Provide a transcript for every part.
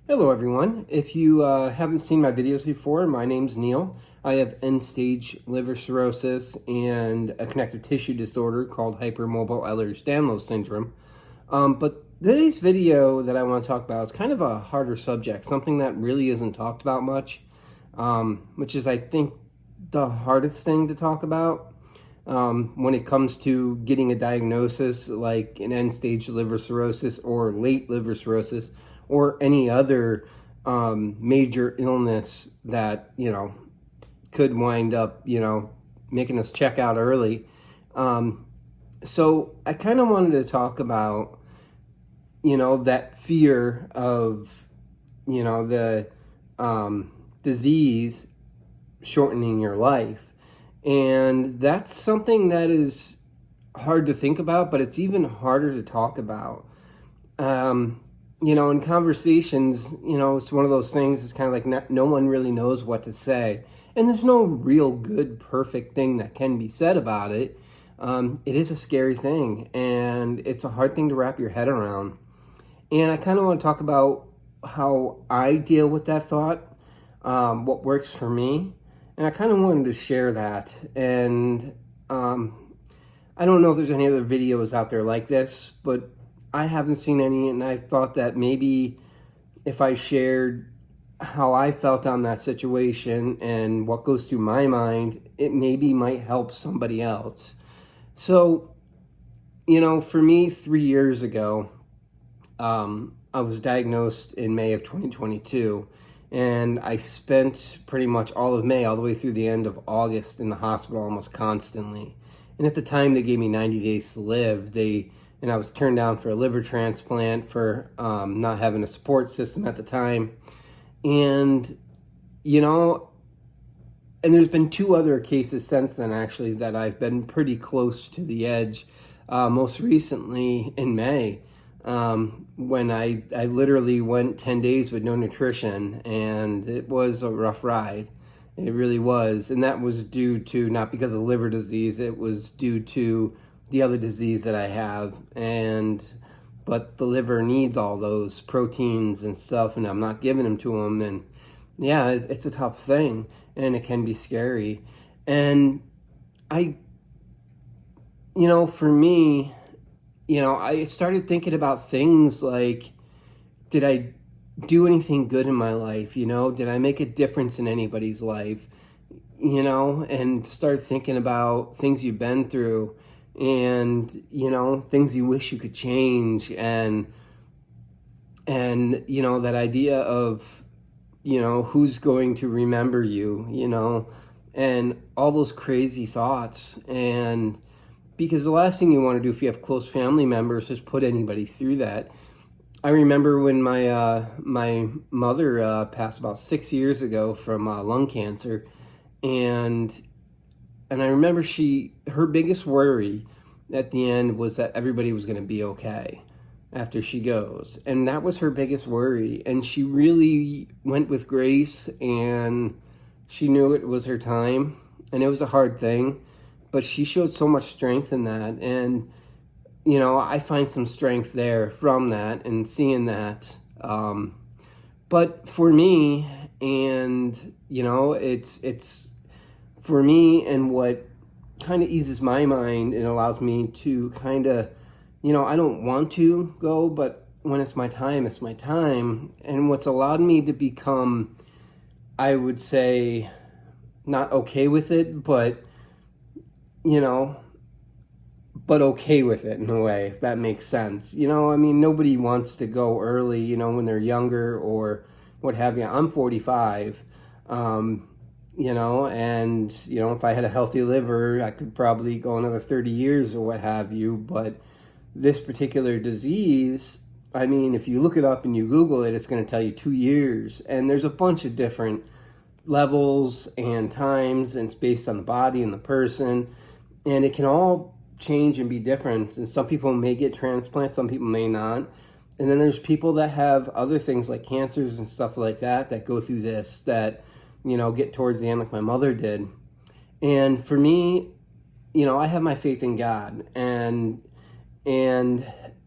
Hello everyone. If you haven't seen my videos before, my name's Neil. I have end-stage liver cirrhosis and a connective tissue disorder called hypermobile Ehlers-Danlos syndrome. But today's video that I want to talk about is kind of a harder subject, something that really isn't talked about much, which is, I think, the hardest thing to talk about when it comes to getting a diagnosis like an end-stage liver cirrhosis or late liver cirrhosis, or any other major illness that, could wind up, making us check out early. So I kind of wanted to talk about, that fear of, the disease shortening your life. And that's something that is hard to think about, but it's even harder to talk about. In conversations, it's one of those things, it's kind of like no one really knows what to say. And there's no real good, perfect thing that can be said about it. It is a scary thing, and it's a hard thing to wrap your head around. And I kind of want to talk about how I deal with that thought, what works for me. And I kind of wanted to share that. And I don't know if there's any other videos out there like this, but I haven't seen any, and I thought that maybe if I shared how I felt on that situation and what goes through my mind, it maybe might help somebody else. So, for me, 3 years ago, I was diagnosed in May of 2022, and I spent pretty much all of May, all the way through the end of August, in the hospital almost constantly. And at the time, they gave me 90 days to live. And I was turned down for a liver transplant for not having a support system at the time. And, and there's been 2 other cases since then, actually, that I've been pretty close to the edge. Most recently in May, when I literally went 10 days with no nutrition, and it was a rough ride. It really was. And that was due to, not because of liver disease, it was due to the other disease that I have, but the liver needs all those proteins and stuff, and I'm not giving them to them, and yeah, it's a tough thing, and it can be scary. And for me, I started thinking about things like, did I do anything good in my life? Did I make a difference in anybody's life? And start thinking about things you've been through, and things you wish you could change, and that idea of who's going to remember you, and all those crazy thoughts. And because the last thing you want to do if you have close family members is put anybody through that. I remember when my mother passed about 6 years ago from lung cancer, and I remember her biggest worry at the end was that everybody was going to be okay after she goes. And that was her biggest worry. And she really went with grace, and she knew it was her time. And it was a hard thing, but she showed so much strength in that. And, I find some strength there from that and seeing that. But for me, and, it's for me, and what kind of eases my mind and allows me to kind of, I don't want to go, but when it's my time, it's my time. And what's allowed me to become, I would say, not okay with it, but, but okay with it in a way, if that makes sense. Nobody wants to go early, when they're younger or what have you. I'm 45. And, if I had a healthy liver, I could probably go another 30 years or what have you. But this particular disease, if you look it up and you Google it, it's going to tell you 2 years. And there's a bunch of different levels and times, and it's based on the body and the person. And it can all change and be different. And some people may get transplants, some people may not. And then there's people that have other things like cancers and stuff like that go through this, that get towards the end like my mother did. And for me, I have my faith in God, and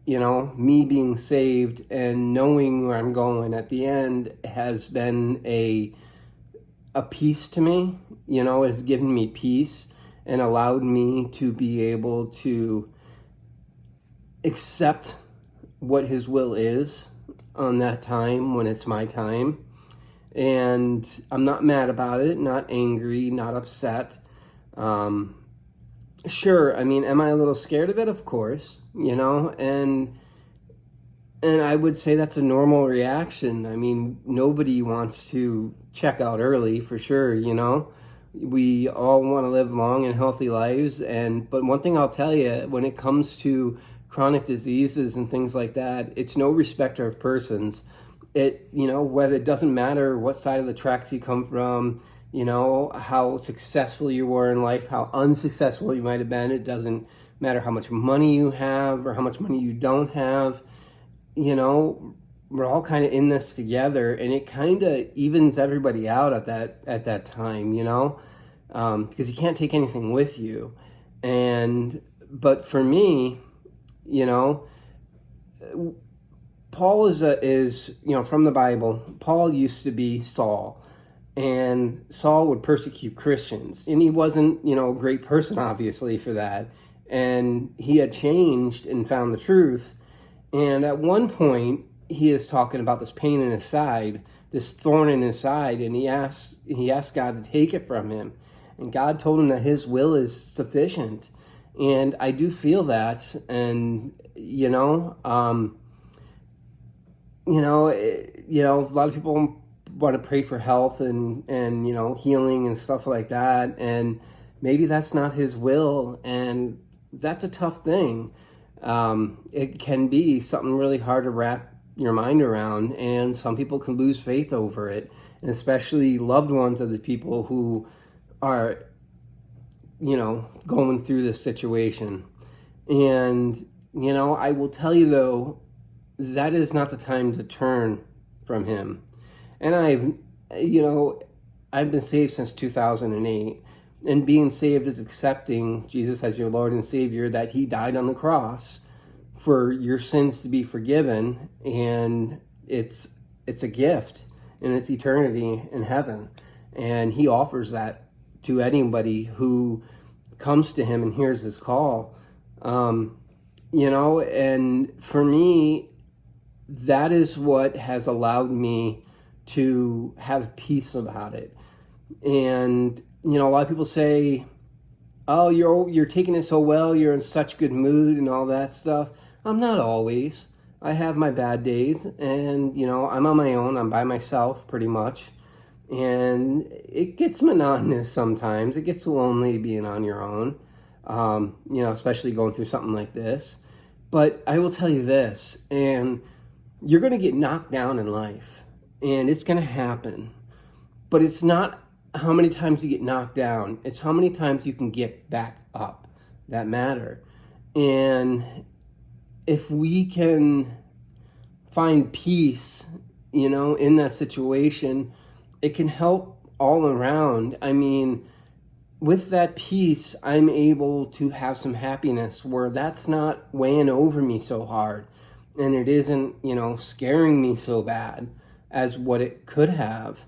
me being saved and knowing where I'm going at the end has been a peace to me, has given me peace and allowed me to be able to accept what his will is on that time when it's my time. And I'm not mad about it, not angry, not upset. Sure, I mean, am I a little scared of it? Of course, and I would say that's a normal reaction. I mean, nobody wants to check out early, for sure, We all want to live long and healthy lives, but one thing I'll tell you, when it comes to chronic diseases and things like that, it's no respecter of persons. Whether it doesn't matter what side of the tracks you come from, how successful you were in life, how unsuccessful you might have been. It doesn't matter how much money you have or how much money you don't have. We're all kind of in this together, and it kind of evens everybody out at that time, because you can't take anything with you. But for me, Paul is from the Bible. Paul used to be Saul, and Saul would persecute Christians, and he wasn't, a great person, obviously, for that. And he had changed and found the truth. And at one point, he is talking about this pain in his side, this thorn in his side, and he asked God to take it from him. And God told him that his will is sufficient. And I do feel that, and a lot of people want to pray for health and healing and stuff like that, and maybe that's not his will, and that's a tough thing. It can be something really hard to wrap your mind around, and some people can lose faith over it, and especially loved ones of the people who are going through this situation. And I will tell you, though, that is not the time to turn from him. And I've been saved since 2008, and being saved is accepting Jesus as your Lord and Savior, that he died on the cross for your sins to be forgiven, and it's a gift, and it's eternity in heaven. And he offers that to anybody who comes to him and hears his call. And for me, that is what has allowed me to have peace about it. And a lot of people say, oh, you're taking it so well, you're in such good mood and all that stuff. I'm not always. I have my bad days, and I'm on my own. I'm by myself pretty much, and it gets monotonous sometimes. It gets lonely being on your own, especially going through something like this. But I will tell you this, and you're going to get knocked down in life, and it's going to happen. But it's not how many times you get knocked down. It's how many times you can get back up that matter. And if we can find peace, in that situation, it can help all around. I mean, with that peace, I'm able to have some happiness where that's not weighing over me so hard, and it isn't, scaring me so bad as what it could have.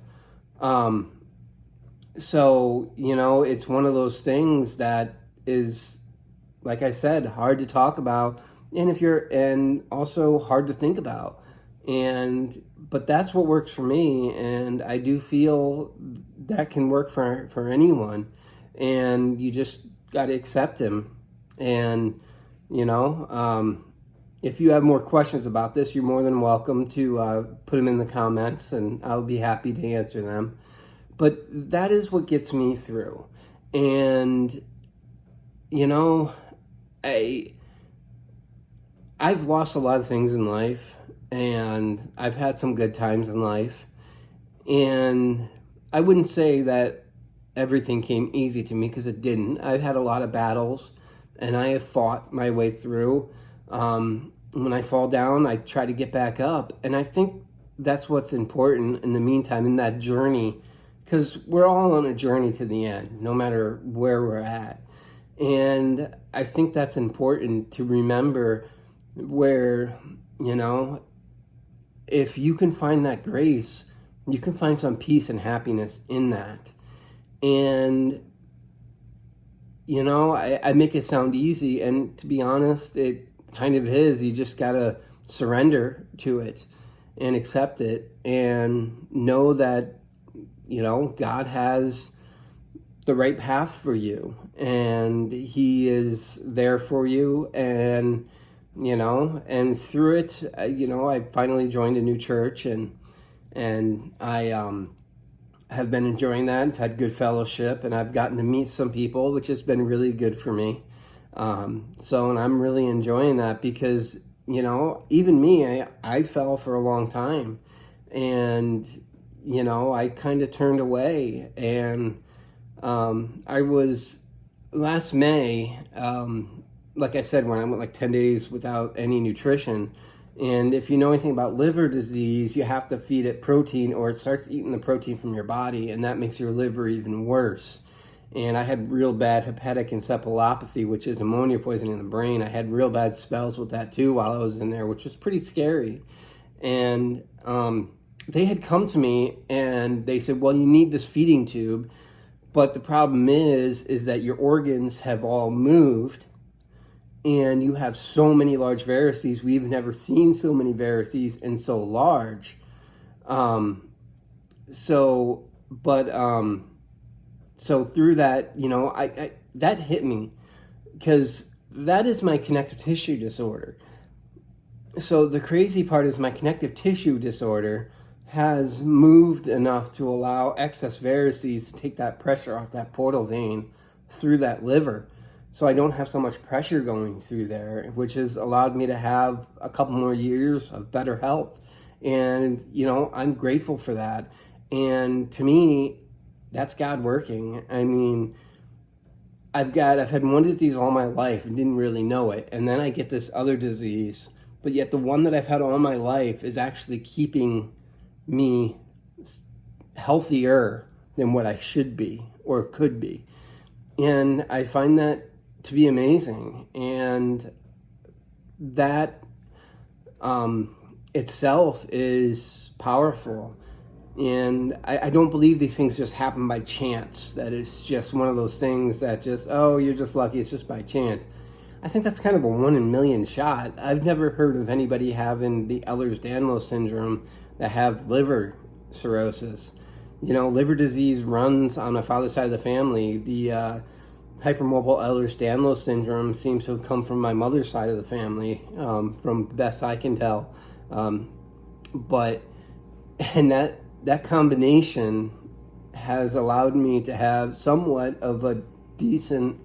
So, it's one of those things that is, like I said, hard to talk about, and also hard to think about. But that's what works for me, and I do feel that can work for anyone, and you just got to accept him. And, if you have more questions about this, you're more than welcome to put them in the comments, and I'll be happy to answer them. But that is what gets me through. And, I've lost a lot of things in life, and I've had some good times in life. And I wouldn't say that everything came easy to me, because it didn't. I've had a lot of battles, and I have fought my way through. When I fall down, I try to get back up. And I think that's what's important in the meantime, in that journey, because we're all on a journey to the end, no matter where we're at. And I think that's important to remember, where, you know, if you can find that grace, you can find some peace and happiness in that. And, you know, I make it sound easy, and to be honest, it kind of is. You just got to surrender to it and accept it and know that, you know, God has the right path for you, and He is there for you. And, you know, and through it, you know, I finally joined a new church, and I have been enjoying that. I've had good fellowship, and I've gotten to meet some people, which has been really good for me. And I'm really enjoying that because, you know, even me, I fell for a long time, and, you know, I kind of turned away. And I was last May, like I said, when I went like 10 days without any nutrition. And if you know anything about liver disease, you have to feed it protein, or it starts eating the protein from your body, and that makes your liver even worse. And I had real bad hepatic encephalopathy, which is ammonia poisoning in the brain. I had real bad spells with that too while I was in there, which was pretty scary. And they had come to me and they said, well, you need this feeding tube, but the problem is that your organs have all moved, and you have so many large varices. We've never seen so many varices and so large. So through that, you know, I that hit me, because that is my connective tissue disorder. So the crazy part is my connective tissue disorder has moved enough to allow excess varices to take that pressure off that portal vein through that liver. So I don't have so much pressure going through there, which has allowed me to have a couple more years of better health. And, you know, I'm grateful for that. And to me, that's God working. I mean, I've had one disease all my life and didn't really know it. And then I get this other disease, but yet the one that I've had all my life is actually keeping me healthier than what I should be or could be. And I find that to be amazing. And that itself is powerful. And I don't believe these things just happen by chance, that it's just one of those things that just, oh, you're just lucky, it's just by chance. I think that's kind of a 1 in a million shot. I've never heard of anybody having the Ehlers-Danlos syndrome that have liver cirrhosis. You know, liver disease runs on my father's side of the family. The hypermobile Ehlers-Danlos syndrome seems to have come from my mother's side of the family, from the best I can tell. And that combination has allowed me to have somewhat of a decent,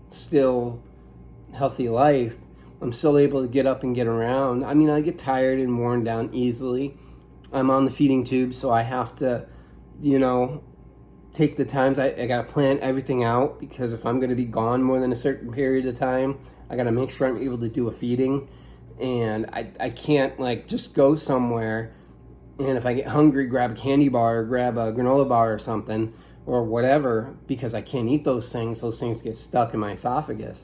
still healthy life. I'm still able to get up and get around. I mean, I get tired and worn down easily. I'm on the feeding tube, so I have to, you know, take the times. I got to plan everything out, because if I'm going to be gone more than a certain period of time, I got to make sure I'm able to do a feeding. And I can't, like, just go somewhere and if I get hungry, grab a candy bar or grab a granola bar or something or whatever, because I can't eat those things get stuck in my esophagus.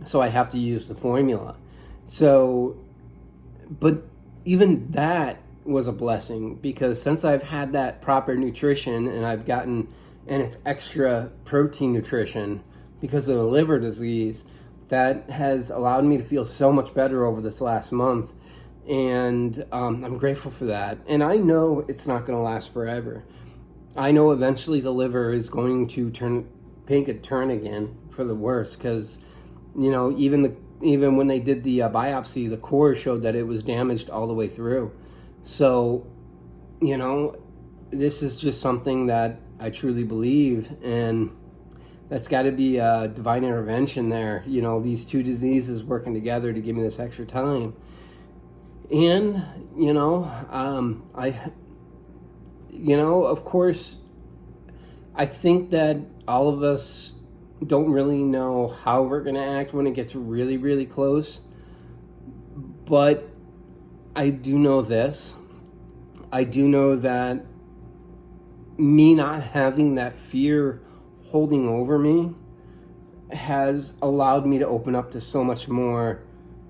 So I have to use the formula. So, but even that was a blessing, because since I've had that proper nutrition and I've gotten, and it's extra protein nutrition because of the liver disease, that has allowed me to feel so much better over this last month. And I'm grateful for that. And I know it's not going to last forever. I know eventually the liver is going to take a turn again for the worse, because, you know, even when they did the biopsy, the core showed that it was damaged all the way through. So, you know, this is just something that I truly believe, and that's got to be a divine intervention there. You know, these two diseases working together to give me this extra time. And, you know, of course, I think that all of us don't really know how we're going to act when it gets really, really close. But I do know this. I do know that me not having that fear holding over me has allowed me to open up to so much more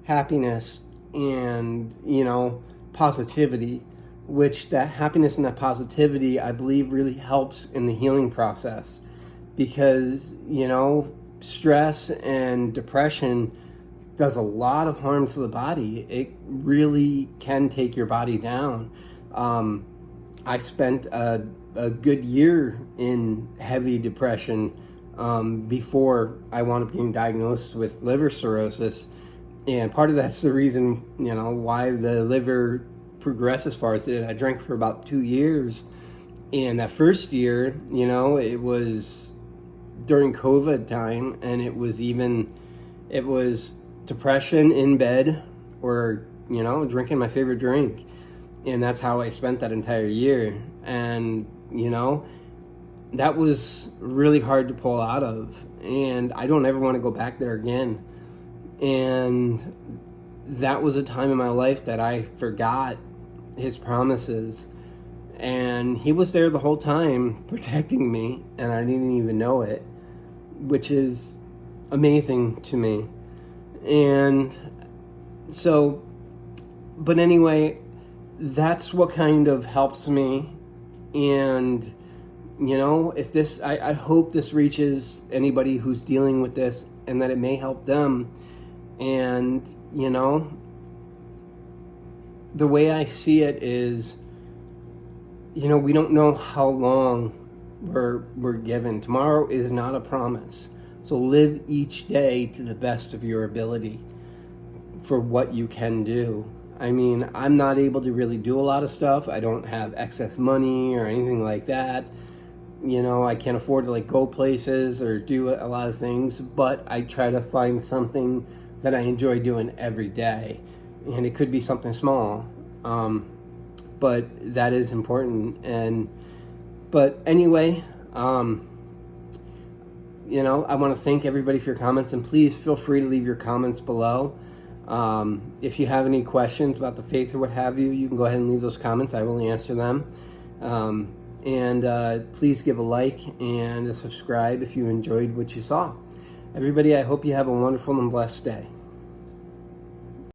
happiness and, you know, positivity, which that happiness and that positivity, I believe, really helps in the healing process. Because, you know, stress and depression does a lot of harm to the body. It really can take your body down. I spent a good year in heavy depression before I wound up getting diagnosed with liver cirrhosis. And part of that's the reason, you know, why the liver progressed as far as it did. I drank for about 2 years. And that first year, you know, it was during COVID time, and it was depression in bed, or, you know, drinking my favorite drink. And that's how I spent that entire year. And, you know, that was really hard to pull out of. And I don't ever want to go back there again. And that was a time in my life that I forgot his promises. And he was there the whole time protecting me, and I didn't even know it, which is amazing to me. And so, but anyway, that's what kind of helps me. And, you know, if this, I hope this reaches anybody who's dealing with this, and that it may help them. And, you know, the way I see it is, you know, we don't know how long we're given. Tomorrow is not a promise. So live each day to the best of your ability for what you can do. I mean, I'm not able to really do a lot of stuff. I don't have excess money or anything like that. You know, I can't afford to like go places or do a lot of things, but I try to find something that I enjoy doing every day. And it could be something small. But that is important. But anyway, you know, I want to thank everybody for your comments, and please feel free to leave your comments below. If you have any questions about the faith or what have you, you can go ahead and leave those comments. I will answer them. Please give a like and a subscribe if you enjoyed what you saw. Everybody, I hope you have a wonderful and blessed day.